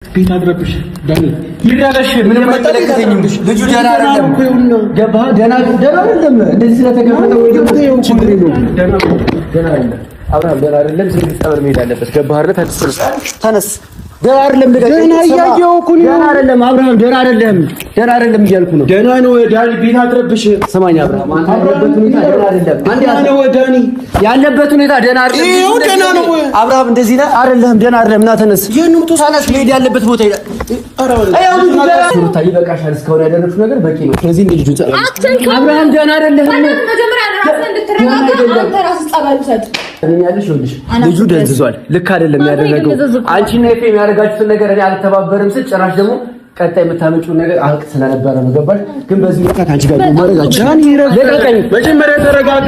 ቤት አድረብሽ ዳኒ ይራለሽ ምንም አይመለከተኝም። ልጁ ደህና አይደለም ገባህ? ደህና አይደለም። እንደዚህ ስለተገፈተ ወይ ደግሞ ችግር የለውም። ደህና አይደለም አብርሃም፣ ደህና አይደለም። ስለዚህ ጸበል መሄድ አለበት። ገባህ አይደል? ተነስ። ደህና አይደለም። ደህና እያየሁ እኮ ነው። ደህና አይደለም አብርሃም፣ ደህና አይደለም። ደህና አይደለም እያልኩ ነው። ደህና ነው ዳኒ። ቤት አድረብሽ ስማኝ አብርሃም፣ አንተ ያለበት ሁኔታ ደህና አይደለም። አንተ ነው ዳኒ ያለበት ሁኔታ ደህና አይደለም። ይሄው ደህና ነው አብርሃም፣ እንደዚህ ነህ አይደለም? ደህና አይደለም። ና ተነስ። የኑም ተሳናስ መሄድ ያለበት ቦታ ይላል። ሩታ ይበቃሻል። እስካሁን ያደረግሽው ነገር በቂ ነው። ስለዚህ እንደ ልጁ አብርሃም ደህና አይደለም። መጀመሪያ ራስህን እንድትረጋጋ አንተ ራስህ ጸበል ውሰድ። ልጁ ደንዝዟል። ልክ አይደለም ያደረገው። አንቺና ኤፍሬም የሚያደርጋችሁትን ነገር እኔ አልተባበርም ስል ጭራሽ ደግሞ ቀጣይ የምታመጪውን ነገር አልቅ ስለነበረ ነው። ገባሽ? ግን በዚህ ወጣ ካንቺ ጋር ማረጋችሁ መጀመሪያ ተረጋጋ።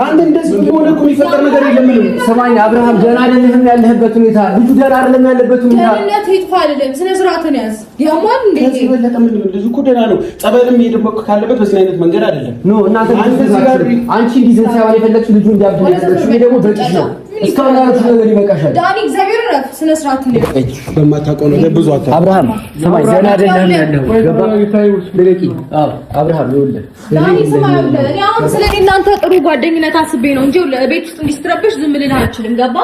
አንተ እንደዚህ ሆነ እኮ የሚፈጠር ነገር የለም። ሰማኝ አብርሃም፣ ደህና አይደለም ያለህበት ሁኔታ። ልጁ ደህና አይደለም ያለበት ሁኔታ። ደህንነት ይጥፋ አይደለም። ስነ ስርዓትን ያዝ። ያማን እንዴ በለጠ ምን ልጁ እኮ ደህና ነው። ጸበልም ሄደበት ካለበት በዚህ አይነት መንገድ አይደለም። ኖ እናንተ አንቺ እንዲዘን ሳይሆን የፈለግሽ ልጁ እንዲያብድ ነው። ይሄ ደግሞ በቂ ነው። እስካሁን ያሉት ነገር ይበቃሻል። ዳኒ እግዚአብሔር ረፍ ስነ ስርዓትን ይጠይቅ። በማታውቀው ነገር ብዙ አታ አብርሃም ሰማይ ደህና አይደለም ያለው ገባ ለቂ አብርሃም ይኸውልህ ዳኒ ሰማይ እኔ አሁን ስለኔ እናንተ ጥሩ ጓደኝነት አስቤ ነው እንጂ ለቤት ውስጥ እንዲስትረብሽ ዝም ልል አልችልም። ገባ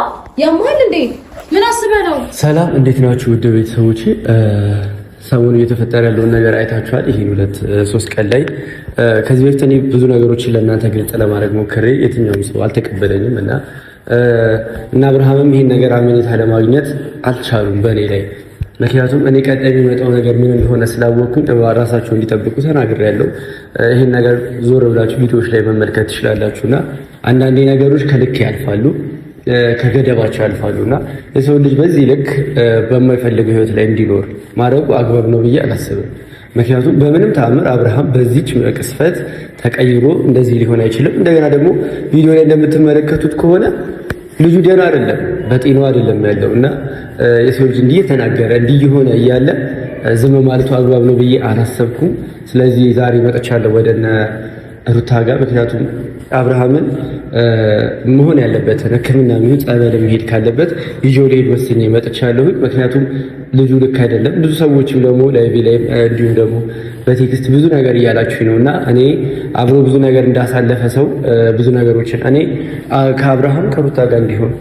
ያማል እንዴ ምን አስበህ ነው? ሰላም እንዴት ናችሁ ውድ ቤተሰቦቼ? ሰሞኑን እየተፈጠረ ያለውን ነገር አይታችኋል። ይሄን 2-3 ቀን ላይ ከዚህ በፊት እኔ ብዙ ነገሮችን ለእናንተ ግልጽ ለማድረግ ሞክሬ የትኛውም ሰው አልተቀበለኝም እና አብርሃምም ይሄን ነገር አመኔታ ለማግኘት አልቻሉም በእኔ ላይ። ምክንያቱም እኔ ቀጣይ የሚመጣው ነገር ምን እንደሆነ ስላወቅኩኝ ራሳቸው እንዲጠብቁ ተናግሬያለሁ። ይሄን ነገር ዞር ብላችሁ ቪዲዮዎች ላይ መመልከት ትችላላችሁና አንዳንዴ ነገሮች ከልክ ያልፋሉ፣ ከገደባቸው ያልፋሉና የሰው ልጅ በዚህ ልክ በማይፈልገው ህይወት ላይ እንዲኖር ማድረጉ አግባብ ነው ብዬ አላስብም። ምክንያቱም በምንም ተአምር አብርሃም በዚህች ቅስፈት ተቀይሮ እንደዚህ ሊሆን አይችልም። እንደገና ደግሞ ቪዲዮ ላይ እንደምትመለከቱት ከሆነ ልጁ ደህና አይደለም፣ በጤናው አይደለም ያለው እና የሰው ልጅ እንዲህ ተናገረ እንዲህ የሆነ እያለ ዝም ማለቱ አግባብ ነው ብዬ አላሰብኩም። ስለዚህ ዛሬ መጥቻለሁ ወደነ ሩታ ጋር። ምክንያቱም አብርሃምን መሆን ያለበትን ሕክምና የሚሆን ጸበል መሄድ ካለበት ይዤው ልሄድ ወስኜ መጥቻለሁ። ምክንያቱም ልጁ ልክ አይደለም። ብዙ ሰዎችም ደግሞ ላይቭ ላይ እንዲሁም ደግሞ በቴክስት ብዙ ነገር እያላችሁ ነውና እኔ አብሮ ብዙ ነገር እንዳሳለፈ ሰው ብዙ ነገሮችን እኔ ከአብርሃም ከሩታ ጋር እንዲሆን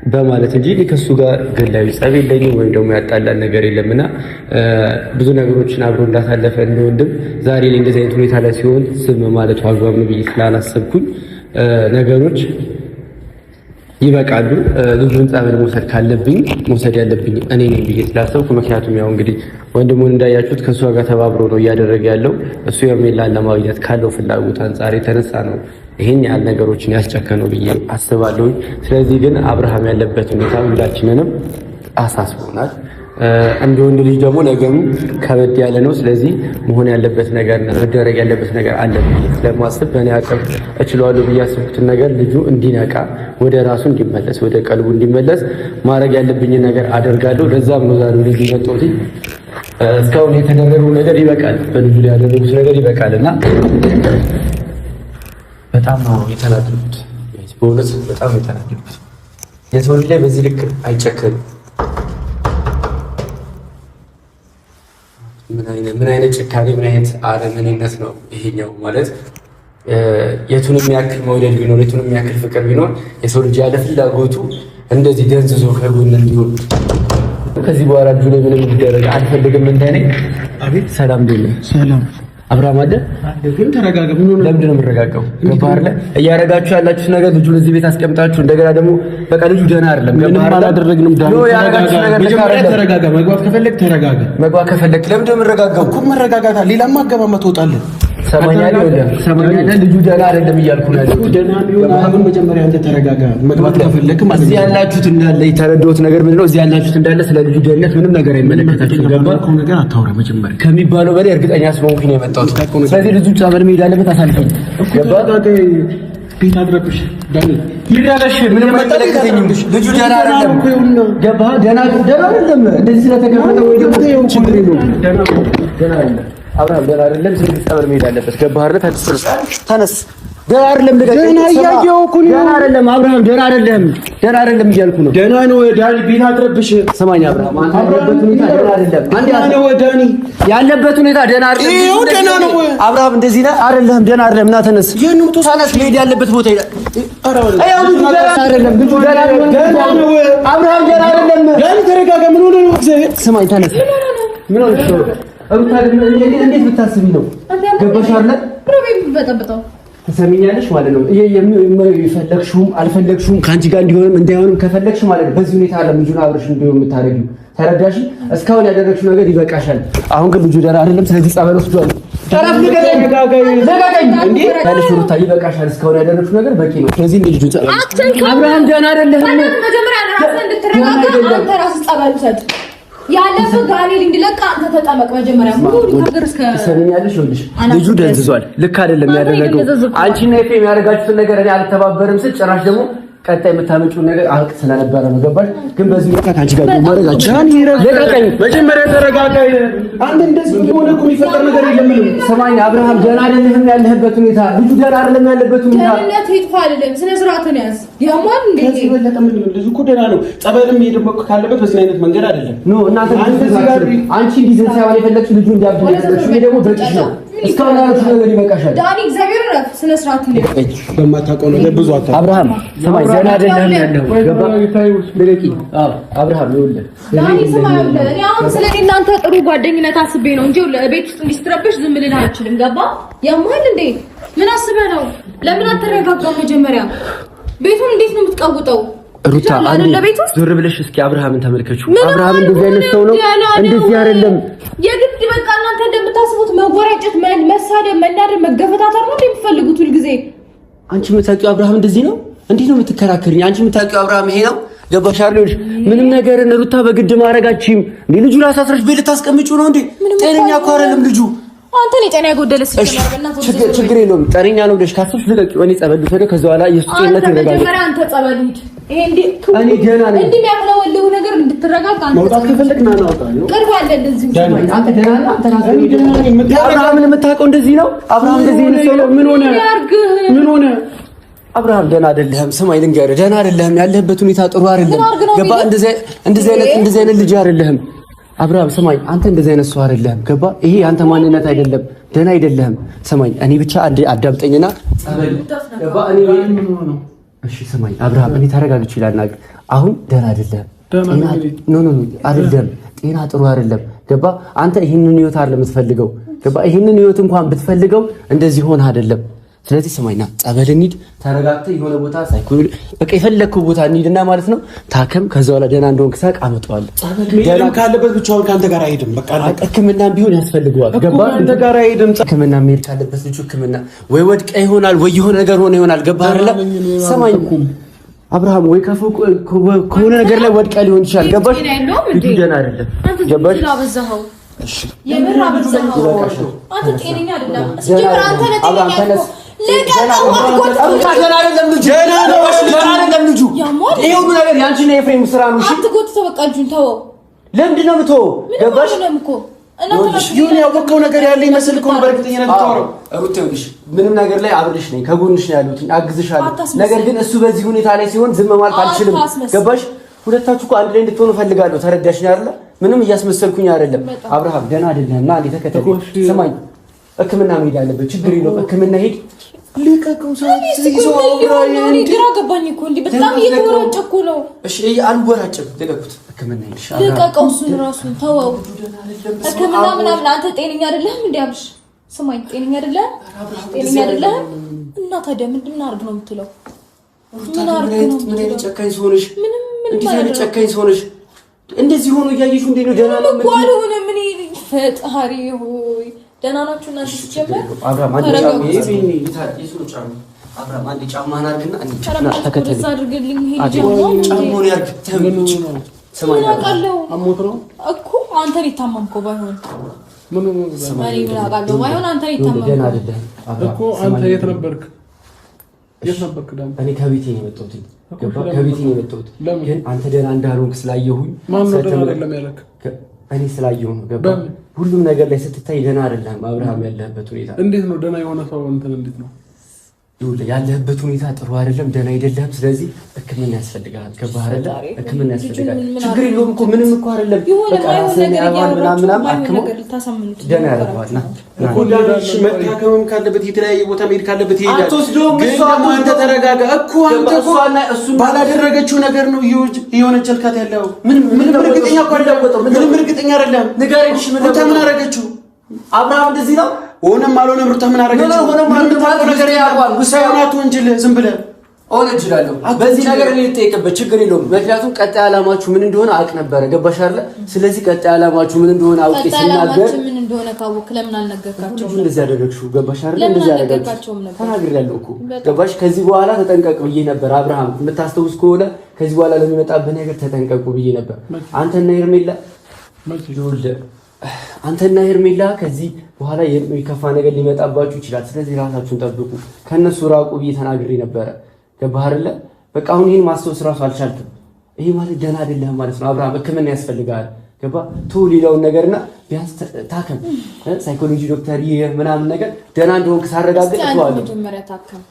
በማለት እንጂ ከሱ ጋር ግላዊ ጸብ የለኝም ወይም ደግሞ ያጣላል ነገር የለምና ብዙ ነገሮችን አብሮ እንዳሳለፈ እንደወንድም ዛሬ ላይ እንደዚህ አይነት ሁኔታ ላይ ሲሆን ዝም ማለቱ አግባብ ነው ብዬ ስላላሰብኩኝ ነገሮች ይበቃሉ። ልጁን ጸበል መውሰድ ካለብኝ መውሰድ ያለብኝ እኔ ነኝ ብዬ ስላሰብኩ፣ ምክንያቱም ያው እንግዲህ ወንድሙን እንዳያችሁት ከእሷ ጋር ተባብሮ ነው እያደረገ ያለው። እሱ የሜላን ለማግኘት ካለው ፍላጎት አንጻር የተነሳ ነው ይሄን ያህል ነገሮችን ያስጨከነው ብዬ አስባለሁ። ስለዚህ ግን አብርሃም ያለበት ሁኔታ ሁላችንንም አሳስቦናል። እንደ ወንድ ልጅ ደግሞ ነገሩ ከበድ ያለ ነው። ስለዚህ መሆን ያለበት ነገር መደረግ ያለበት ነገር አለ ብዬ ስለማስብ በእኔ አቅም እችላለሁ ብዬ ያስብኩትን ነገር ልጁ እንዲነቃ፣ ወደ ራሱ እንዲመለስ፣ ወደ ቀልቡ እንዲመለስ ማድረግ ያለብኝን ነገር አደርጋለሁ። ለዛም ነው ዛሬ ልጅ መጥቶት እስካሁን የተደረገው ነገር ይበቃል፣ በልጁ ላይ ያደረጉት ነገር ይበቃልና በጣም ነው የተናደድኩት። በእውነት በጣም ነው የተናደድኩት። የሰው ልጅ ላይ በዚህ ልክ አይጨከንም። ምን አይነት ጭካኔ፣ ምን አይነት አረመኔነት ነው ይሄኛው? ማለት የቱንም ያክል መውደድ ቢኖር፣ የቱንም ያክል ፍቅር ቢኖር የሰው ልጅ ያለ ፍላጎቱ እንደዚህ ደንዝዞ ከጎን እንዲሆን ከዚህ በኋላ ልጁ ላይ ምንም እንዲደረግ አልፈልግም። እንደኔ አቤት ሰላም ደለ ሰላም አብርሃም አለ ግን ተረጋጋ። ምን ሆነ? ለምንድን ነው የምረጋጋው? ገባህ? እያረጋችሁ ያላችሁት ነገር ልጁን እዚህ ቤት አስቀምጣችሁ እንደገና ደግሞ በቃ ልጁ ደህና አይደለም። ገባህ? አላደረግንም። ተረጋጋ። መግባት ከፈለክ ተረጋጋ። መግባት ከፈለክ ለምንድን ነው የምረጋጋው? እኮ መረጋጋታ ሌላማ አገባማ ትወጣለህ። ሰማኛለህ። ልጁ ደህና አይደለም እያልኩ ነው ያለው። ደህና ቢሆን አሁን መጀመሪያ አንተ ተረጋጋ። መግባት ከፈለክ ማለት እዚህ ያላችሁት እንዳለ የተረዳሁት ነገር ምንድነው? እዚህ ያላችሁት እንዳለ ስለ ልጁ ደህንነት ምንም ነገር አይመለከታችሁም። ገባህ? ነገር አታውራ። መጀመሪያ ከሚባለው በላይ እርግጠኛ ስለሆንኩኝ ነው የመጣሁት። ስለዚህ ልጁ ጸበል መሄድ አለበት። አሳልፈኝ። ገባህ? ቤት አድረብሽ ዳኒ ይራለሽ ምንም አይመለከተኝም። ልጁ ደህና አይደለም። ገባህ? ደህና አይደለም። እንደዚህ ስለተገፈተ ወይ ደግሞ ችግር የለውም። ደህና አይደለም አብርሃም፣ ደህና አይደለም። ስለዚህ ጸበል መሄድ አለበት። ገባህ አይደል? ተነስ ደህና አይደለም። ደህና እያየሁ እኮ ነው። ደህና አይደለም አብርሃም፣ ደህና አይደለም፣ ደህና አይደለም እያልኩ ነው። ደህና ነው ዳኒ፣ ቤት አትረብሽ። ስማኝ አብርሃም፣ አንተ ያለበት ሁኔታ ደህና አይደለም። ደህና ነው ዳኒ፣ ያለበት ሁኔታ ደህና አይደለም። ይኸው ደህና ነው አብርሃም፣ እንደዚህ ነህ አይደለም? ደህና አይደለም። ና ተነስ፣ ተነስ፣ መሄድ ያለበት ቦታ ሄዳ። አብርሃም ደህና አይደለም። ዳኒ ተረጋጋ። ምን ሆነ ነው? እግዚአብሔር ስማኝ፣ ተነስ። ምን ሆነ ነው? ሩታ እንዴት ብታስቢ ነው? ገባሽ አይደል? ፕሮብሌም በጠብጠው ትሰሚኛለሽ ማለት ነው። የፈለግሽውም አልፈለግሽውም ከአንቺ ጋር እንዲሆንም እንዳይሆንም ከፈለግሽ ማለት ነው በዚህ ሁኔታ አለ ልጁን አብረሽ እንዲሆን የምታደርጊው። ተረዳሽ? እስካሁን ያደረግሽው ነገር ይበቃሻል። አሁን ግን ልጁ ደህና አይደለም። ስለዚህ ጸበል ወስዷል። ተረፍ ንገረኝ፣ ተረጋጋኝ። እንዴ ታለሽ ሩታ፣ ይበቃሻል። እስካሁን ያደረግሽው ነገር በቂ ነው። ስለዚህ ልጁ ጸበል አብርሃም ደህና አይደለም። መጀመሪያ ራስህ እንድትረጋጋ አንተ ራስህ ጸበል ውሰድ። ያለፈው ጋኔል እንዲለቃ አንተ ተጠመቅ መጀመሪያ። ሙሉ ነገር እስከ ሰሚኛለሽ ይኸውልሽ ልጁ ደንዝዟል። ልክ አይደለም ያደረገው። አንቺና ኤፍሬም ያደረጋችሁትን ነገር እኔ አልተባበርም ስል ጭራሽ ደግሞ ቀጣይ የምታመጪውን ነገር አልቅ ስለነበረ ነው። ገባሽ? ግን በዚህ ወቅት አንቺ ጋር ማረጋችሁ ለቀቀኝ። መጀመሪያ ተረጋጋ። አንተ እንደዚህ ሆነ እኮ የሚፈጠር ነገር የለም። ሰማኝ አብርሃም፣ ደህና አይደለም ያለህበት ሁኔታ። ልጁ ደህና አይደለም ያለበት ሁኔታ። ደህንነት ይጥፋ አይደለም። ስነ ስርዓትን ያዝ። ያማን እንዴ ከዚህ በለጠ ምን ልጁ እኮ ደህና ነው። ጸበልም ሄደው ካለበት በዚህ አይነት መንገድ አይደለም። ኖ እናንተ አንቺ እንዲዘን ሳይሆን የፈለግሽ ልጁ እንዲያብድ ያደረግሽ ይሄ ደግሞ በቂሽ ነው። እስካሁን ያለሽ ነገር ይበቃሻል። ዳኒ እግዚአብሔር ረፍ ስነ ስርዓትን ያዝ። በማታውቀው ነገር ብዙ አታ አብርሃም ሰማኝ፣ ደህና አይደለም ያለው ገባ ለቂ አብርሃም ይኸውልህ ዳኒ ሰማኝ። እኔ አሁን ስለኔ እናንተ ጥሩ ጓደኝነት አስቤ ነው እንጂ ቤት ውስጥ እንዲስትረብሽ ዝም ብለን አልችልም። ገባ? ያማል እንዴ? ምን አስበህ ነው? ለምን አትረጋጋም? መጀመሪያ ቤቱን እንዴት ነው የምትቀውጠው? ሩታ አንዴ ዞር ብለሽ እስኪ አብርሃምን ተመልከቹ። አብርሃም እንደዚህ አይነት ሰው ነው? እንደዚህ አይደለም። የግድ በቃ እናንተ እንደምታስቡት መወራጨት፣ መሳደብ፣ መናደድ፣ መገፈታተር ነው እንደምትፈልጉት ሁሉ ጊዜ። አንቺ የምታውቂው አብርሃም እንደዚህ ነው? እንዴት ነው የምትከራከሪኝ? አንቺ የምታውቂው አብርሃም ይሄ ነው? ገባሽ አይደል? ምንም ነገር ሩታ በግድ ማድረጋችሁም እንዴ? ልጁ ራስ አስረሽ ቤት ልታስቀምጪው ነው እንዴ? ጤነኛ እኮ አይደለም ልጁ። አንተ ነው ጤና የጎደለ ችግር የለውም። ጤነኛ ነው ብለሽ ካሰብሽ ልቀቂው። እኔ ጸበል ልትወደ ከዛ በኋላ ኢየሱስ ጤንነት ይረጋጋል። መጀመሪያ አንተ ጸበል ሂድ። ይሄ እንዴ እኔ ደህና ነኝ። እንዴ የሚያቅለወልው ነገር እንድትረጋጋ አንተ መውጣት ከፈለግና እናውጣ ነው። ቅርብ አለ እንደዚህ አንተ ደህና ነህ? አንተ ራስህ ደህና ነኝ። አብርሃምን የምታውቀው እንደዚህ ነው? አብርሃም እንደዚህ ነው ሰው ምን ሆነ? ምን ሆነ? አብርሃም ደህና አይደለህም። ስማኝ ልንገርህ፣ ደህና አይደለህም። ያለህበት ሁኔታ ጥሩ አይደለም። ገባ? እንደዚህ አይነት ልጅ አይደለህም። አብርሃም ስማኝ፣ አንተ እንደዚህ አይነት ሰው አይደለህም። ገባ? ይሄ አንተ ማንነት አይደለም። ደህና አይደለህም። ስማኝ፣ እኔ ብቻ አዳምጠኝና ገባ? እሺ ስማኝ አብርሃም፣ እኔ ተረጋግቼ ላናግር። አሁን ደህና አይደለህም። አይደለም፣ ጤና ጥሩ አይደለም። ገባ? አንተ ይሄንን ህይወት አይደለም የምትፈልገው። ገባ? ይሄንን ህይወት እንኳን ብትፈልገው እንደዚህ ሆነ አይደለም። ስለዚህ ስማኝና ጸበል እንሂድ፣ ተረጋግተህ የሆነ ቦታ ሳይኮል በቃ የፈለግከው ቦታ እንሂድና ማለት ነው ታከም። ከዛ በኋላ ደህና እንደሆንክ ሳቅ አመጣዋለሁ። ደህና ካለበት ብቻውን ካንተ ጋር አይሄድም። በቃ ሕክምናም ቢሆን ያስፈልገዋል። ገባ? ካንተ ጋር አይሄድም። ሕክምና መሄድ ካለበት ልጁ ሕክምና ወይ ወድቀ ይሆናል ወይ የሆነ ነገር ሆነ ይሆናል። ገባ አይደለ? ስማኝ አብርሃም፣ ወይ ከሆነ ነገር ላይ ወድቀ ሊሆን ይችላል። ገባሽ? ልጁ ደህና አይደለም። ገባሽ? እሺ የምራ በዛው አንተ ጤነኛ አይደለም። ሲጀምር አንተ ለጤነኛ ልጁ ይሄ ሁሉ ነገር ያንቺና የፍሬም ስራ ነው። እሺ አትጎትተው፣ በቃ ልጁን ተወው። ለምንድን ነው የምትወው? ገባሽ? ይሁን ያወቀው ነገር ያለ ይመስል እኮ ነው። በእርግጠኝነት ተወው። ሩት ይኸውልሽ፣ ምንም ነገር ላይ አብርሽ ነኝ፣ ከጎንሽ ነው ያሉት፣ አግዝሻለሁ። ነገር ግን እሱ በዚህ ሁኔታ ላይ ሲሆን ዝም ማለት አልችልም። ገባሽ? ሁለታችሁ እኮ አንድ ላይ እንድትሆኑ ፈልጋለሁ። ተረዳሽኝ አይደለ? ምንም እያስመሰልኩኝ አይደለም። አብርሃም ደህና አይደለም እና አንዴ ተከተለኝ። ስማኝ፣ ሕክምና መሄድ አለበት። ችግር የለውም። ሕክምና ሄድ። ልቀቀው። ግራ ገባኝ እኮ እንዴ! በጣም እየተወራጨኩ ነው። እሺ አልወራጭም። ልቀቁት። ሕክምና ሄድ። ልቀቀው። እሱን ራሱን ተወው። ሕክምና ምናምን አንተ ጤነኛ አይደለህም እንዴ አብሽ? ስማኝ፣ ጤነኛ አይደለህም? ጤነኛ አይደለህም እና ታዲያ ምንድን እናድርግ ነው የምትለው? ምን አይነት ጨካኝ ሰው ነሽ? እንዴት አይነት ጨካኝ ሰው ነሽ? እንደዚህ ሆኖ እያየሽው እንዴት ነው? ደህና ነው ምን ሆነ? ምን ፈጣሪ ሆይ ደህና ናችሁ እናንተ? ሲጀመር አብርሃም አንድ ጫማ ይሄ ጫማ አብርሃም አንድ ጫማ አድርግና አንቺ ተከተል አድርግልኝ። ይሄ ጫማውን ያርግ። ተምጭ ስማኝ አውቃለሁ አሞት ነው እኮ አንተ የታመምከው ባይሆን ምን ማሪ ምን አውቃለሁ ባይሆን አንተ የታመምከው ደህና አይደለም እኮ። አንተ የት ነበርክ? የት ነበርክ? ደግሞ እኔ ከቤቴ ነው የመጣሁት። ከቤቴ ነው የመጣሁት። ግን አንተ ደህና እንዳልሆንክ ስላየሁኝ ማን ነው ደህና አይደለም ያለክ? እኔ ስላየሁ ነው። ገባ? ሁሉም ነገር ላይ ስትታይ ደህና አይደለም አብርሃም። ያለህበት ሁኔታ እንዴት ነው? ደህና የሆነ ሰው እንትን እንዴት ነው? ያለህበት ሁኔታ ጥሩ አይደለም፣ ደህና አይደለም። ስለዚህ ሕክምና ያስፈልጋል። ገባህ አይደለ? ሕክምና ያስፈልጋል። ችግር የለውም እኮ ምንም እኮ አይደለም። በቃ ራስህን ያባል ምናምን አክመው ደህና ያደርገዋል። መታከምም ካለበት የተለያየ ቦታ መሄድ ካለበት ይሄዳል። ግን ደግሞ አንተ ተረጋጋ እኮ አንተ እኮ ባላደረገችው ነገር ነው እየወነጀልካት ያለው። ምንም እርግጠኛ እኮ አይደለም። ምንም እርግጠኛ አይደለም። ንገረኝ፣ ምን አደረገችው? አብርሃም እንደዚህ ነው ሆነም አልሆነም ሩታ ምን አደረገችው? ነገር ያቋል ውሳኔቱ እንጂ ዝም ብለህ እችላለሁ በዚህ ነገር እኔ ልጠይቅበት ችግር የለውም። ምክንያቱም ቀጣይ ዓላማችሁ ምን እንደሆነ አውቅ ነበረ። ገባሽ አይደለ? ስለዚህ ቀጣይ ዓላማችሁ ምን እንደሆነ አውቄ ሲናገር ምን እንደሆነ ካወቅክ ለምን አልነገርካቸውም? እንደዚህ ያደረግሽው ገባሽ አይደለ? እንደዚህ ያደረግሽው ተናግሬያለሁ እኮ ገባሽ? ከዚህ በኋላ ተጠንቀቅ ብዬ ነበር። አብርሃም የምታስተውስ ከሆነ ከዚህ በኋላ ለሚመጣብህ ነገር ተጠንቀቁ ብዬ ነበር። አንተና ሄርሜላ ከዚህ በኋላ የሚከፋ ነገር ሊመጣባችሁ ይችላል። ስለዚህ ራሳችሁን ጠብቁ፣ ከነሱ ራቁ ብዬ ተናግሬ ነበረ። ገባህ አይደለ? በቃ አሁን ይሄን ማስተውስ ራሱ አልቻልኩም። ይሄ ማለት ደህና አይደለም ማለት ነው። አብርሃም ሕክምና ያስፈልጋል። ገባህ? ተው ሌላውን ነገርና ቢያንስ ታከም። ሳይኮሎጂ ዶክተር ምናምን ነገር ደህና እንደሆንክ ሳረጋግጥ ተዋለሁ። መጀመሪያ ታከም።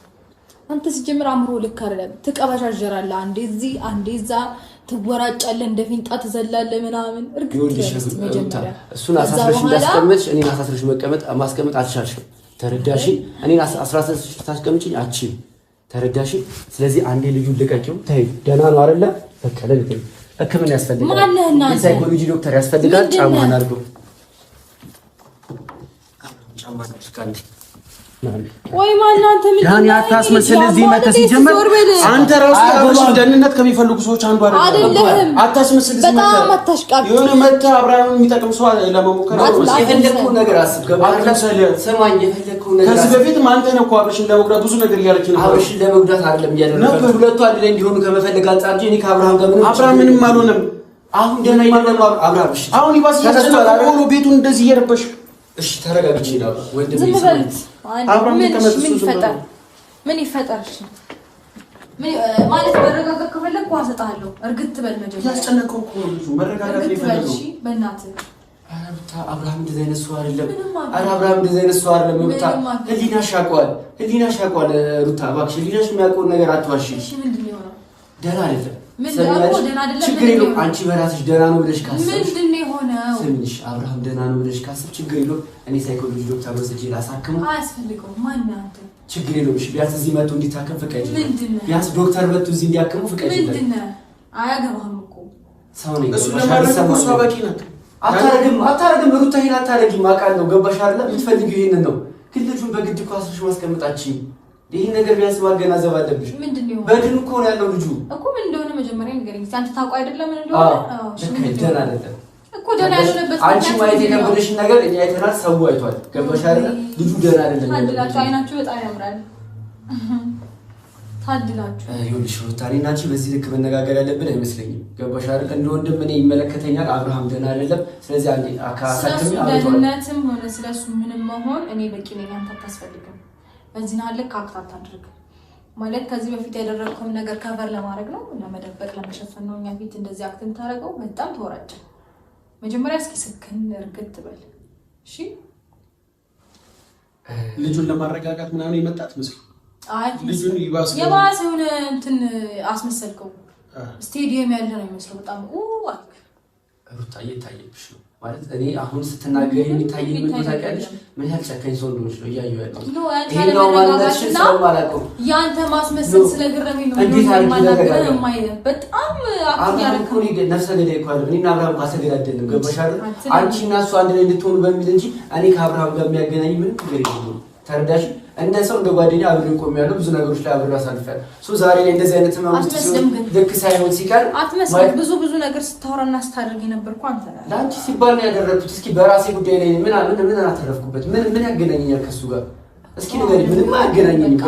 አንተ ሲጀምር አምሮ ልክ አይደለም። ትቀበሻጀራለህ፣ አንዴ እዚህ አንዴ እዛ ትወራጫለህ፣ እንደ ፊንጣ ትዘላለህ ምናምን። እርግጥ መጀመሪያ እሱን አሳስረሽ እንዳስቀመጥሽ እኔን አሳስረሽ ማስቀመጥ አልቻልሽም። ተረዳሽ? እኔን አሳስረሽ ታስቀምጪኝ አትችይም። ተረዳሽ? ስለዚህ አንዴ ልጁን ልቀቂው። ተይ ደህና ነው አይደለ? በቃ ለልጅ ሕክምና ያስፈልጋል። ሳይኮሎጂ ዶክተር ያስፈልጋል። ጫማህን አድርገው። ጫማህን አድርገው። ወይ ማናንተ ምን ዳኒ አታስመስል። እዚህ መተህ ሲጀመር አንተ ራሱ አብረሽ ደህንነት ከሚፈልጉ ሰዎች አንዱ አይደለም። አታስመስል። እዚህ በጣም አታሽቃብ። የሆነ መተህ አብርሃም የሚጠቅም ሰው ለመሞከር የፈለግከው ነገር አስብ። ገባህ? ሰማኝ። የፈለግከው ነገር ከዚህ በፊትም አንተ ነው እኮ አብረሽን ለመጉዳት ብዙ ነገር እያደረግህ ነው። አብረሽን ለመጉዳት አይደለም እያደረግህ ሁለቱ አንድ ላይ እንዲሆኑ ከመፈለግ አንጻር እንጂ እኔ ከአብርሃም ጋር አብርሃም ምንም አልሆነም። አሁን ደህና አይደለም አብርሃም። እሺ አሁን ይባስ ያስተላልፈው ቤቱን እንደዚህ እየረበሽ። እሺ ተረጋግቼ ነው ወንድሜ። ምን ይፈጠር? እሺ ማለት መረጋጋት ከፈለኩ አሰጣለሁ። እርግጥ በል መጀመሪያ ያስጨነቀው እኮ ልጁ መረጋጋት ይፈልጋል። እሺ በእናትህ አብርሃም እንደዚህ አይነት ሰው አይደለም። አብርሃም እንደዚህ አይነት ሰው አይደለም። ሩታ ህሊናሽ ያውቀዋል። ሩታ እባክሽ ህሊናሽ የሚያውቀውን ነገር አትዋሺ። እሺ ምንድን ነው የሆነው? ደህና አይደለም። ችግር የለውም። አንቺ በራስሽ ደህና ነው ብለሽ ካሰብሽ ምንድን ነው የሆነው? ስምሽ አብርሃም ደህና ነው ብለሽ ካሰብሽ ችግር የለውም። እኔ ሳይኮሎጂ ዶክተር ወስጄ ላሳክመው። አያስፈልገውም። ማን አንተ? ችግር የለውም። እሺ ቢያንስ እዚህ መጥቶ እንዲታከም ፍቀጅ። ቢያንስ ዶክተር መጥቶ እዚህ እንዲያከሙ ፍቀጅ። ምንድን ነው? አያገባህም እኮ ሰው ነኝ። እሱ ለማድረግ እሷ በቂ ናት። አታረግም ሩታ፣ ይሄን አታረጊም። አውቃለሁ። ገባሽ አይደለ? የምትፈልጊው ይሄንን ነው። ግን ልጁን በግድ እኮ አስረሽ ማስቀመጣችኝ ይሄን ነገር ቢያንስ ማገናዘብ አለብሽ። ምንድነው? በድን እኮ ነው ያለው ልጁ እኮ ምን እንደሆነ መጀመሪያ ንገረኝ። አንተ ታውቀው አይደለም ምን እንደሆነ? አዎ ደህና አይደለም እኮ ደህና ያለበት አንቺ ማየት የከበደሽን ነገር እኛ አይተናል። ሰው አይቷል። ገባሽ አይደለ? ልጁ ደህና አይደለም። ታድላችሁ፣ አይናችሁ በጣም ያምራል። ታድላችሁ። ይኸውልሽ ሩታ፣ እኔና አንቺ በዚህ ልክ መነጋገር ያለብን አይመስለኝም። ገባሽ አይደል? እንደ ወንድም እኔ ይመለከተኛል። አብርሃም ደህና አይደለም። ስለዚህ አንዴ አካሳተም ደህንነትም ሆነ ስለሱ ምንም መሆን እኔ በቂ ነኝ። አንተ አታስፈልግም። በዚህ ናልክ አክታት አድርግ ማለት ከዚህ በፊት ያደረግከውን ነገር ከቨር ለማድረግ ነው እና መደበቅ ለመሸፈን ነው። እኛ ፊት እንደዚህ አክትን ታረገው በጣም ተወራጨ። መጀመሪያ እስኪ ስክን እርግጥ በል እሺ። ልጁን ለማረጋጋት ምናምን የመጣት መስሎ አይ ልጁን ይባስ የባሰ ሆነ እንትን አስመሰልከው። ስቴዲየም ያለ ነው የሚመስለው በጣም አልክ። ሩታ እየታየብሽ ነው ማለት እኔ አሁን ስትናገር የሚታየኝ ምን ታውቂያለሽ? ምን ያህል ጨካኝ ሰው እንደሆነች ነው እያየሁ ያለሁት። ይሄኛው ማለትሽን ስለማላውቀው ያንተ ማስመሰል ስለገረመኝ ነው። እንዴት አድርገህ በጣም አክቲያለሁ ነፍሰ ገዳይ እኮ አይደለም። እኔና አብርሃም ካሰገዳደልን ገባሽ አይደል? አንቺ እና እሱ አንድ ላይ እንድትሆኑ በሚል እንጂ እኔ ከአብርሃም ጋር የሚያገናኝ ምንም ነገር የለም። ተረዳሽ? እንደ ሰው እንደ ጓደኛ አብሬ ቆሜያለሁ። ብዙ ነገሮች ላይ አብሬ አሳልፌያለሁ። ዛሬ ላይ እንደዚህ አይነት ህመም ልክ ሳይሆን ሲቀር አትመስልም። ብዙ ነገር ስታወራና ስታደርግ የነበርኩ አንተ ነህ። ለአንቺ ሲባል ነው ያደረኩት። እስኪ በራሴ ጉዳይ ላይ ምን አተረፍኩበት? ምን ያገናኘኛል ከሱ ጋር? እስኪ ንገሪኝ። ምንም አያገናኘኝም።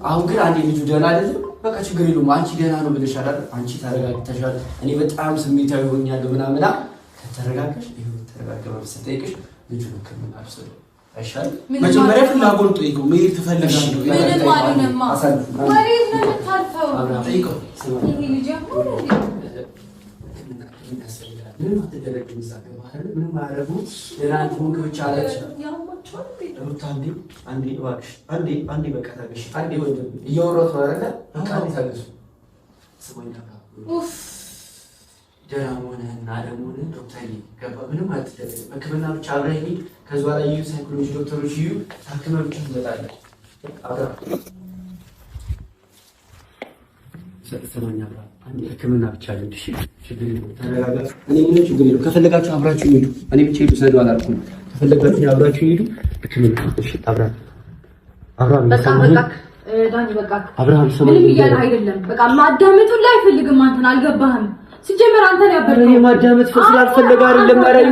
አሁን ግን አንዴ ልጁ ደህና አይደለም፣ በቃ ችግር የለውም። አንቺ ደህና ነው ብለሻል አይደል? አንቺ ተረጋግተሻል። እኔ በጣም ስሜታዊ ሆኛለሁ ምናምን። ከተረጋጋሽ ይሁን ተረጋጋ ብትጠይቅሽ ልጁ ህክምና አልወሰደም አይሻልም? መጀመሪያ ፍላጎት ጠይቀው። መሄድ ትፈልጋለህ? ምንም አልሆነማ። ወሬት ነው የምታልፈው። ጠይቀው። ይሄ ልጅ አሁን ምንም አትደረግም። ምንም ማረጉ ለራንድ ሆንክ ብቻ አለች። አንዴ በቃ ታገሽ። አንዴ ወንድም እያወራሁት ነው አይደል? በቃ አንዴ ታገሱ። ስሞኝ ኡፍ ደህና መሆንህና አለመሆንህን ዶክተር ገባ። ምንም አትደረግም። ሕክምና ብቻ አብረህ ከዛ ላይ ሳይኮሎጂ ዶክተሮች ታክመህ ብቻ ትመጣለህ። ሰማኛ ብራ አንዴ ሕክምና ብቻ ነው። እሺ ችግር የለውም። ተረጋጋ። እኔ ምንም ችግር የለውም። ከፈለጋችሁ አብራችሁ ሂዱ። እኔ ብቻ ሂዱ ሰዱ አላልኩም። ከፈለጋችሁ አብራችሁ ሂዱ። ሕክምና እሺ። አብርሃም በቃ ዳኒ በቃ አብርሃም ሰማኝ። ምንም እያለ አይደለም። በቃ ማዳመጡን ላይ አይፈልግም። አንተን አልገባህም። ሲጀመር አንተን ያበረው እኔ ማዳመጥ ስላልፈለገ አይደለም። አራይ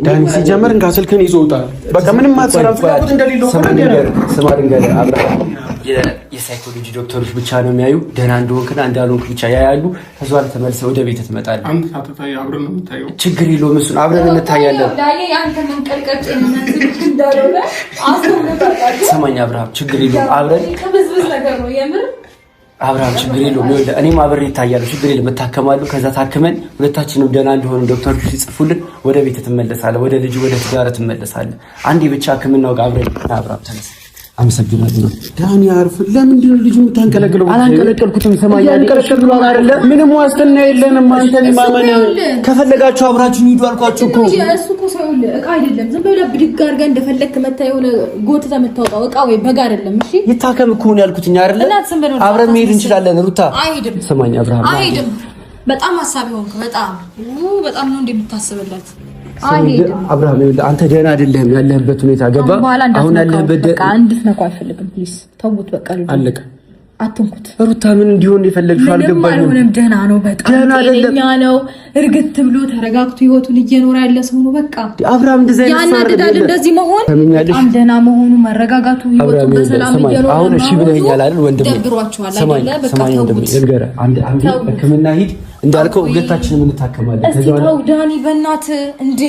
ዳኒ ሲጀመር እንካ ስልክህን ይዞ ወጣ። በቃ ምንም አትሰራም። ፍላጎት እንደሌለው ስማ ድንገት አብርሃም የሳይኮሎጂ ዶክተሮች ብቻ ነው የሚያዩ። ደህና እንደሆንክና እንዳልሆንክ ብቻ ያያሉ። ከዛ ተመልሰህ ወደ ቤት ትመጣለህ። አንተ ሳትታይ አብረን ነው የምታየው። ችግር የለውም። እሱን አብረን እንታያለን። ስማኝ አብርሃም ችግር የለውም። አብርሃም ችግር የለውም። ይኸውልህ እኔም አብሬ እታያለሁ። ችግር የለም። እታከማለሁ። ከዛ ታክመን ሁለታችንም ደህና እንደሆነ ዶክተሮች ሲጽፉልን ወደ ቤት ትመለሳለህ። ወደ ልጅ ወደ ትዳር ትመለሳለህ። አንዴ ብቻ ሕክምናው ጋር አብረን አብርሃም ተነስ። አመሰግናለሁ ዳኒ። አርፍ። ለምንድን ነው ልጁ የምታንቀለቅለው? አላንቀለቀልኩትም። ሰማኝ ያንቀለቀልኩት አይደለ? ምንም ዋስትና የለንም። አንተን ማመን ከፈለጋችሁ አብራችሁ ሂዱ አልኳችሁ እኮ። እሱ እኮ ሰው እቃ አይደለም። ዝም ብለህ ብድግ አድርገህ እንደፈለክ መታ የሆነ ጎትተህ የምታወጣው እቃ ወይ በግ አይደለም። እሺ ይታከም እኮ ነው ያልኩትኝ አይደለ? አብረን መሄድ እንችላለን። ሩታ አይሄድም። ሰማኝ አብርሃም አይሄድም። በጣም ሐሳቢ ሆንክ። በጣም ነው እንደምታስብለት አብርሃም አንተ ደህና አይደለህም። ያለህበት ሁኔታ ገባ። አሁን ያለህበት በቃ እንድትነኩ አልፈልግም። ፕሊዝ ተውት። በቃ አለቀ። አትንኩት። ሩታ ምን እንዲሆን የፈለግሽው አልገባኝም። ምንም ደህና ነው። በጣም ጤነኛ ነው። እርግጥ ብሎ ተረጋግቶ ህይወቱን እየኖረ ያለ ሰው ነው። በቃ አብርሃም እንደዚህ ያናድዳል። እንደዚህ መሆን በጣም ደህና መሆኑ መረጋጋቱ ህይወቱን በሰላም እየኖረ አሁን እሺ ብለኸኛል አይደል ወንድሜ? ደብሯችኋል አይደለ? በቃ ተውት። አንድ ሕክምና ሂድ እንዳልከው ሁለታችንም እንታከማለን። ከዛ ነው ዳኒ በእናትህ እንዴ!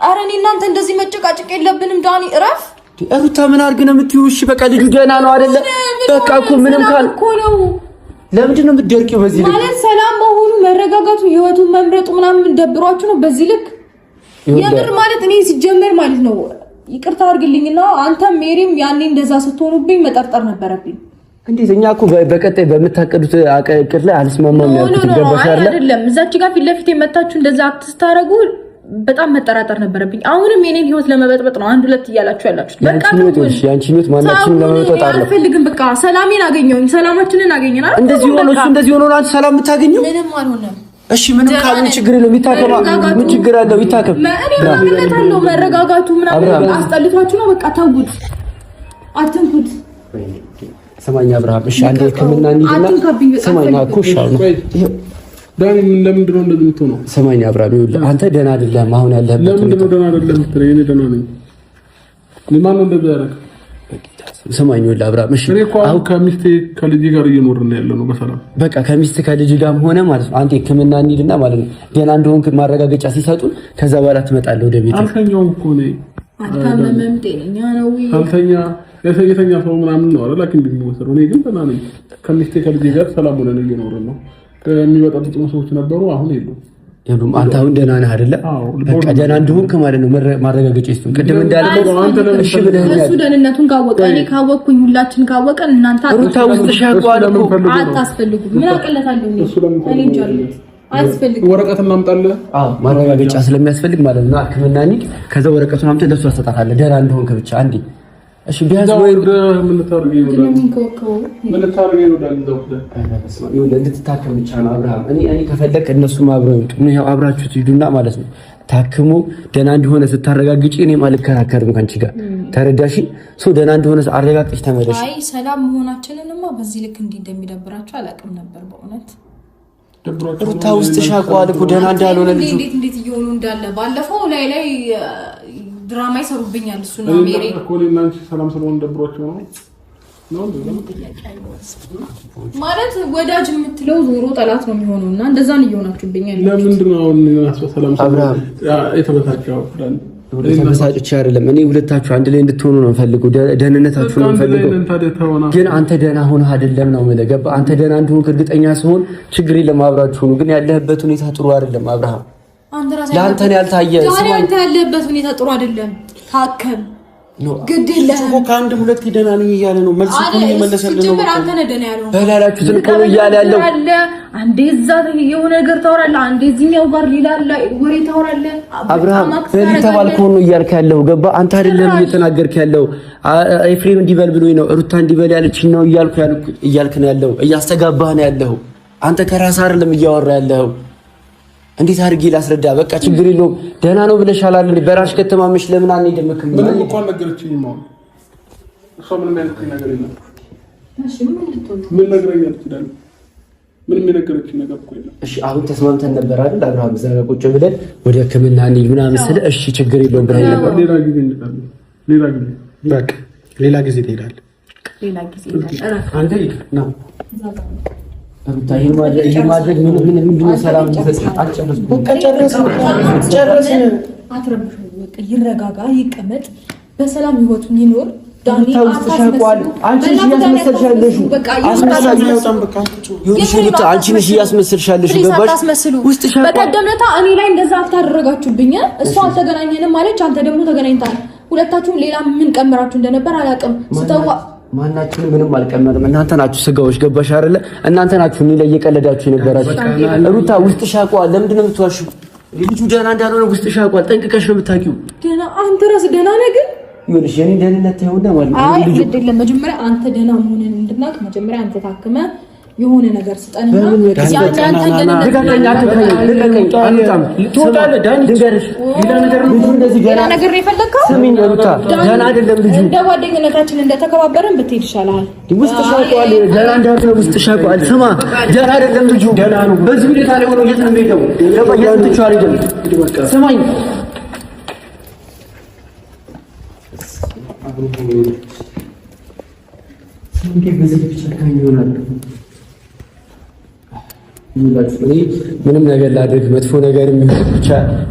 ኧረ እኔ እናንተ እንደዚህ መጨቃጨቅ የለብንም ዳኒ እረፍ። ሩታ ምን አድርግ ነው የምትይው? እሺ በቃ ልጁ ደህና ነው አይደለ? በቃ እኮ ምንም ካልኩ ነው። ለምንድን ነው የምትደርቂው? በዚህ ልክ ማለት ሰላም መሆኑ መረጋጋቱ ህይወቱን መምረጡ ምናምን ደብሯችሁ ነው በዚህ ልክ? የምር ማለት እኔ ሲጀመር ማለት ነው ይቅርታ አድርግልኝና አንተም ሜሪም ያኔ እንደዛ ስትሆኑብኝ መጠርጠር ነበረብኝ። እንዴት እኛ እኮ በቀጣይ በምታቀዱት አቀቅር ላይ አልስማማም ያልኩት ገባሽ አይደለም? እዛች ጋር ፊት ለፊት የመታችሁ እንደዛ አክት ስታረጉ በጣም መጠራጠር ነበረብኝ። አሁንም የኔን ህይወት ለመበጥበጥ ነው አንድ ሁለት እያላችሁ ያላችሁት። በቃ ያንቺ ህይወት ማናችንም ለመበጥበጥ አይደለም። አልፈልግም። በቃ ሰላሜን አገኘሁኝ፣ ሰላማችንን አገኘን አይደል? እንደዚህ ሆኖ እሱ እንደዚህ ሆኖ አንቺ ሰላም የምታገኘው ምንም አልሆነም። እሺ ምንም ካለ ችግር የለውም። ይታከማ። ምን ችግር አለው? ይታከም። እኔ ምንም መረጋጋቱ ምናምን አስጠልቷችሁ ነው። በቃ ተውት፣ አትንኩት። ሰማኛ አብርሃም። እሺ አንዴ ሕክምና እንሂድና ሰማኛ ኮሻ ነው ዳኒ። ለምንድን ነው እንደዚህ የምትሆነው? ሰማኛ አብርሃም ይኸውልህ አንተ ደህና አይደለም አሁን ያለህበት። ለምንድን ነው ደህና አይደለም የምትለኝ? እኔ ደህና ነኝ። ለማን ነው እንደዚህ ያደረገ? ሰማኝ ይኸውልህ አብርሃም። እሺ አሁን ከሚስቴ ከልጅ ጋር እየኖርን ያለ ነው በሰላም። በቃ ከሚስቴ ከልጅ ጋርም ሆነ ማለት ነው አንተ ሕክምና እንሂድና ማለት ነው ደህና እንደሆንክ ማረጋገጫ ሲሰጡ ከዛ በኋላ ትመጣለህ ወደ ቤት። አልተኛውም እኮ ነኝ። አልታመመም፣ ጤነኛ ነው። አልተኛ የተኛ ሰው ምናምን ነው አይደል? ላኪን እንደሚወሰደው እኔ ግን ደህና ነኝ። ከሚስቴ ከልጅ ጋር ሰላም ሆነን እየኖርን ነው። የሚበጣጥጡ ሰዎች ነበሩ፣ አሁን የሉም። አንተ አሁን ደህና ነህ አይደለ? በቃ ደህና እንደሆንክ ማለት ነው ማረጋገጫ ይስጡን። ቅድም እንዳልከው እሺ ብለኸኛል። እሱ ደህንነቱን ካወቀ እኔ ካወቅኩኝ ሁላችን ካወቀን እናንተ አታስፈልጉም። ምን አቀለታለሁ እኔ እንጃለሁ። አያስፈልግም። ወረቀት እናምጣለን። ማረጋገጫ ስለሚያስፈልግ ማለት ነው ሕክምና እንሂድ። ከዛ ወረቀቱን አምጥተህ ለእሱ አሰጣታለህ ደህና እንደሆንክ ብቻ አንዴ። እሺ ቢያንስ ወይ ምን ታርገኝ ነው እንድትታከም ብቻ ነው አብርሃም። እኔ ከፈለክ እነሱም አብረው ይምጡ። ያው አብራችሁት ሂዱና ማለት ነው ታክሞ ደህና እንደሆነ ስታረጋግጪ እኔም አልከራከርም ከአንቺ ጋር ተረዳሽ? ደህና እንደሆነ አረጋግጠሽ ተመለሽ። አይ ሰላም መሆናችንንማ በዚህ ልክ እንዲህ እንደሚደብራችሁ አላውቅም ነበር በእውነት። ሩታ ውስጥሽ ያውቀዋል እኮ ደህና እንዳልሆነ ልጁ እንዴት እየሆኑ እንዳለ ባለፈው ላይ ድራማ ይሰሩብኛል። እሱ ነው ሜሪ እኮ ለናንቺ ሰላም ስለሆነ ደብሯቸው ነው ማለት ወዳጅ የምትለው ዞሮ ጠላት ነው የሚሆነውና እንደዛ ነው እየሆናችሁብኛል። ለምንድን ነው አሁን ሰላም አብርሃም የተበታቸው ፍራን ተበሳጭቼ አይደለም። እኔ ሁለታችሁ አንድ ላይ እንድትሆኑ ነው ፈልገው፣ ደህንነታችሁ ነው ፈልገው። ግን አንተ ደህና ሆነህ አይደለም ነው የምልህ። ገባህ? አንተ ደህና እንደሆንክ እርግጠኛ ስሆን ችግር የለም አብራችሁ ነው። ግን ያለህበት ሁኔታ ጥሩ አይደለም አብርሃም። ለአንተ ነው ያልታየ። ዛሬ አንተ ያለበት ሁኔታ ጥሩ አይደለም። ታከም ግድ የለህም። ከአንድ ሁለት ደህና ነኝ እያለ ነው። መልስ እኮ እየመለሰልህ ነው። አንተ ነህ ደህና ያለው። በላላችሁትን እኮ ነው እያለ ያለው። አንዴ እዛ የሆነ ነገር ታወራለህ፣ አንዴ እዚህኛው ጋር ሌላ ወሬ ታወራለህ። አብርሃም በል ተባልከው ነው እያልክ ያለው። ገባ? አንተ አይደለም እየተናገርክ ያለው። ኤፍሬም እንዲበል ብሎኝ ነው፣ ሩታ እንዲበል ያለችኝ ነው እያልክ ነው ያለው። እያስተጋባህ ነው ያለው። አንተ ከራስህ አይደለም እያወራ ያለው። እንዴት አድርጌ ላስረዳ? በቃ ችግር የለውም ደህና ነው ብለሻል አይደል? በራስሽ ከተማመሽ ለምን አንሄድም? ምንም እንኳን ነገረችኝ ነው እሷ ምንም ያልኩት ነገር የለም። እሺ ምን ነገረኛል ይችላል? ምንም የነገረችኝ ነገር እኮ የለም። እሺ አሁን ተስማምተን ነበር አይደል? አብርሃም እዛ ጋር ቁጭ ብለን ወደ ሕክምና እንሂድ ምናምን ስለ እሺ ችግር የለውም ብለህ ነበር። ሌላ ጊዜ እንሄዳለን። በቃ ሌላ ጊዜ ትሄዳለህ። ሌላ ጊዜ አንተ ሂድ ነው ሩታ ይሄ ማድረግ ምንድን ነው? ሰላም አትጨርስ። በቃ ጨረስን። አትረብሹ። በቃ ይረጋጋ፣ ይቀመጥ፣ በሰላም ህይወቱን ይኖር። ዳኒ አታስመስል። አንቺ ነሽ እያስመሰልሻለሽ። አንቺ ነሽ እያስመሰልሻለሽ። ገባሽ? ውስጥ ሻቋል። በቀደም ዕለት እኔ ላይ እንደዛ አታደረጋችሁብኝ። እሷ አልተገናኘንም ማለች፣ አንተ ደግሞ ተገናኝታል። ሁለታችሁም ሌላ ምን ቀመራችሁ እንደነበር አላውቅም። ስተዋ ማናችሁም ምንም አልቀመርም። እናንተ ናችሁ ስጋዎች። ገባሽ አይደለ? እናንተ ናችሁ እኔ ላይ እየቀለዳችሁ የነበራችሁ። ሩታ ውስጥ ሻቋል። ለምንድን ነው የምትዋሽው? ልጁ ደህና እንዳልሆነ ውስጥ ሻቋል። ጠንቅቀሽ ነው የምታውቂው። ደህና አንተ ራስህ ደህና ነህ ግን ይኸውልሽ የኔ ደህንነት ታየውና ማለት ነው። አይ ግድ መጀመሪያ አንተ ደህና መሆንን እንድናውቅ መጀመሪያ አንተ ታክመህ የሆነ ነገር ስጠንና ሌላ ነገር የፈለግከው ስሚኝ ሩታ ደህና አይደለም ልጁ። እንደ ጓደኝነታችን እንደተከባበረን ብትሄድ ይሻላል። ውስጥ ሻቋል። ደህና እንዳልሆነ ውስጥ ሻቋል። ስማ ደህና አይደለም ልጁ። ደህና ነው። በዚህ ሁኔታ ላይ ሆኖ የት ነው የሚሄደው? የት አይደለም። ስማኝ ምንም ነገር ላድርግ መጥፎ ነገር የሚሆን ብቻ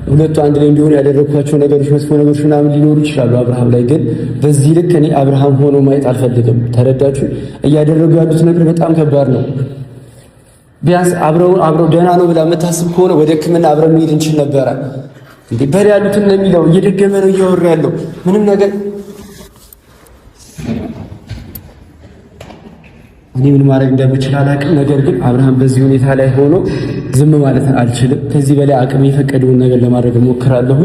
ሁለቱ አንድ ላይ እንዲሆን ያደረኳቸው ነገሮች መጥፎ ነገሮች ምናምን ሊኖሩ ይችላሉ አብርሃም ላይ። ግን በዚህ ልክ እኔ አብርሃም ሆኖ ማየት አልፈልግም። ተረዳችሁ? እያደረጉ ያሉት ነገር በጣም ከባድ ነው። ቢያንስ አብረው ደህና ነው ብላ የምታስብ ከሆነ ወደ ሕክምና አብረን መሄድ እንችል ነበረ። እንዴ በሬ ያሉትን ነው የሚለው። እየደገመ ነው እያወራ ያለው ምንም ነገር እኔ ምን ማድረግ እንደምችል አላውቅም። ነገር ግን አብርሃም በዚህ ሁኔታ ላይ ሆኖ ዝም ማለት አልችልም። ከዚህ በላይ አቅም የፈቀደውን ነገር ለማድረግ እሞክራለሁ።